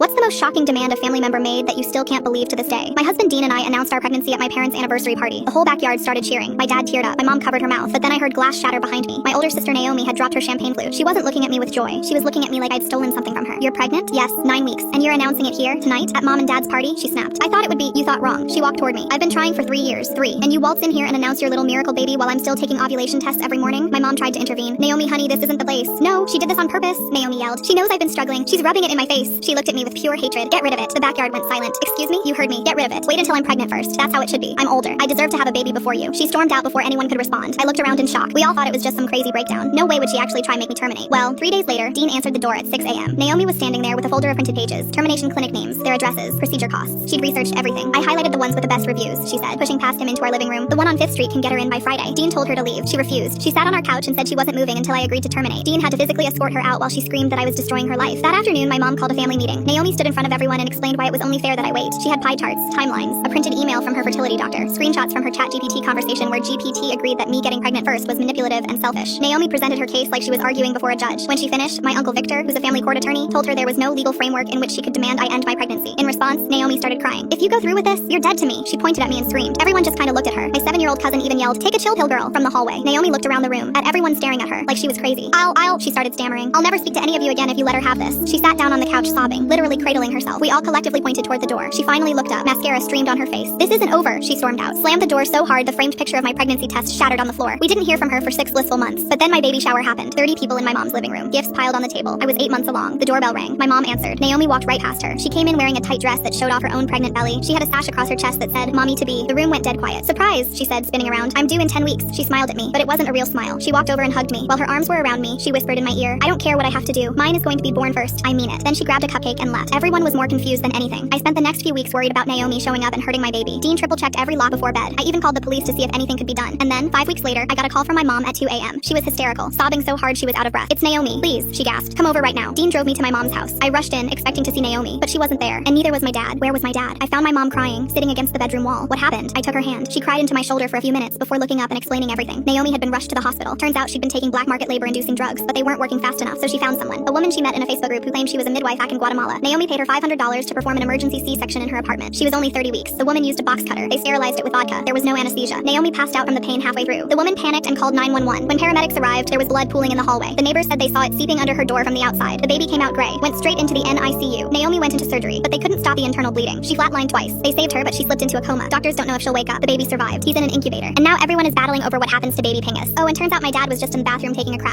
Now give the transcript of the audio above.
What's the most shocking demand a family member made that you still can't believe to this day? My husband Dean and I announced our pregnancy at my parents' anniversary party. The whole backyard started cheering. My dad teared up. My mom covered her mouth, but then I heard glass shatter behind me. My older sister Naomi had dropped her champagne flute. She wasn't looking at me with joy. She was looking at me like I'd stolen something from her. You're pregnant? Yes, 9 weeks. And you're announcing it here, tonight, at mom and dad's party? She snapped. I thought it would be, you thought wrong. She walked toward me. I've been trying for 3 years. 3. And you waltz in here and announce your little miracle baby while I'm still taking ovulation tests every morning? My mom tried to intervene. Naomi, honey, this isn't the place. No, she did this on purpose, Naomi yelled. She knows I've been struggling. She's rubbing it in my face. She looked at me with pure hatred. Get rid of it. The backyard went silent. Excuse me? You heard me. Get rid of it. Wait until I'm pregnant first. That's how it should be. I'm older. I deserve to have a baby before you. She stormed out before anyone could respond. I looked around in shock. We all thought it was just some crazy breakdown. No way would she actually try make me terminate. Well, 3 days later, Dean answered the door at 6 a.m. Naomi was standing there with a folder of printed pages, termination clinic names, their addresses, procedure costs. She'd researched everything. I highlighted the ones with the best reviews, she said, pushing past him into our living room. The one on 5th Street can get her in by Friday. Dean told her to leave. She refused. She sat on our couch and said she wasn't moving until I agreed to terminate. Dean had to physically escort her out while she screamed that I was destroying her life. That afternoon, my mom called a family meeting. Naomi stood in front of everyone and explained why it was only fair that I wait. She had pie charts, timelines, a printed email from her fertility doctor, screenshots from her ChatGPT conversation where GPT agreed that me getting pregnant first was manipulative and selfish. Naomi presented her case like she was arguing before a judge. When she finished, my uncle Victor, who's a family court attorney, told her there was no legal framework in which she could demand I end my pregnancy. In response, Naomi started crying. If you go through with this, you're dead to me. She pointed at me and screamed. Everyone just kind of looked at her. My 7-year-old cousin even yelled, "Take a chill pill, girl," from the hallway. Naomi looked around the room at everyone staring at her like she was crazy. She started stammering. "I'll never speak to any of you again if you let her have this." She sat down on the couch sobbing, literally cradling herself. We all collectively pointed toward the door. She finally looked up. Mascara streamed on her face. "This isn't over," she stormed out. Slammed the door so hard the framed picture of my pregnancy test shattered on the floor. We didn't hear from her for 6 blissful months. But then my baby shower happened. 30 people in my mom's living room. Gifts piled on the table. I was 8 months along. The doorbell rang. My mom answered. Naomi walked right past her. She came in wearing a tight dress that showed off her own pregnant belly. She had a sash across her chest that said, "Mommy to be." The room went dead quiet. "Surprise," she said, spinning around. "I'm due in 10 weeks. She smiled at me, but it wasn't a real smile. She walked over and hugged me. While her arms were around me, she whispered in my ear, "I don't care what I have to do. Mine is going to be born first. I mean it." Then she grabbed a cupcake and left. Everyone was more confused than anything. I spent the next few weeks worried about Naomi showing up and hurting my baby. Dean triple-checked every lock before bed. I even called the police to see if anything could be done. And then, 5 weeks later, I got a call from my mom at 2 a.m. She was hysterical, sobbing so hard she was out of breath. "It's Naomi. Please," she gasped. "Come over right now." Dean drove me to my mom's house. I rushed in, expecting to see Naomi, but she wasn't there, and neither was my dad. Where was my dad? I found my mom crying, sitting against the bedroom wall. What happened? I took her hand. She cried into my shoulder for a few minutes before looking up and explaining everything. Naomi had been rushed to the hospital. Turns out she'd been taking black market labor-inducing drugs, but they weren't working fast enough, so she found someone. A woman she met in a Facebook group who claimed she was a midwife back in Guatemala. Naomi paid her $500 to perform an emergency C-section in her apartment. She was only 30 weeks. The woman used a box cutter. They sterilized it with vodka. There was no anesthesia. Naomi passed out from the pain halfway through. The woman panicked and called 911. When paramedics arrived, there was blood pooling in the hallway. The neighbors said they saw it seeping under her door from the outside. The baby came out gray, went straight into the NICU. Naomi went into surgery, but they couldn't stop the internal bleeding. She flatlined twice. They saved her, but she slipped into a coma. Doctors don't know if she'll wake up. The baby survived. He's in an incubator. And now everyone is battling over what happens to baby Pingus. Oh, and turns out my dad was just in the bathroom taking a crap.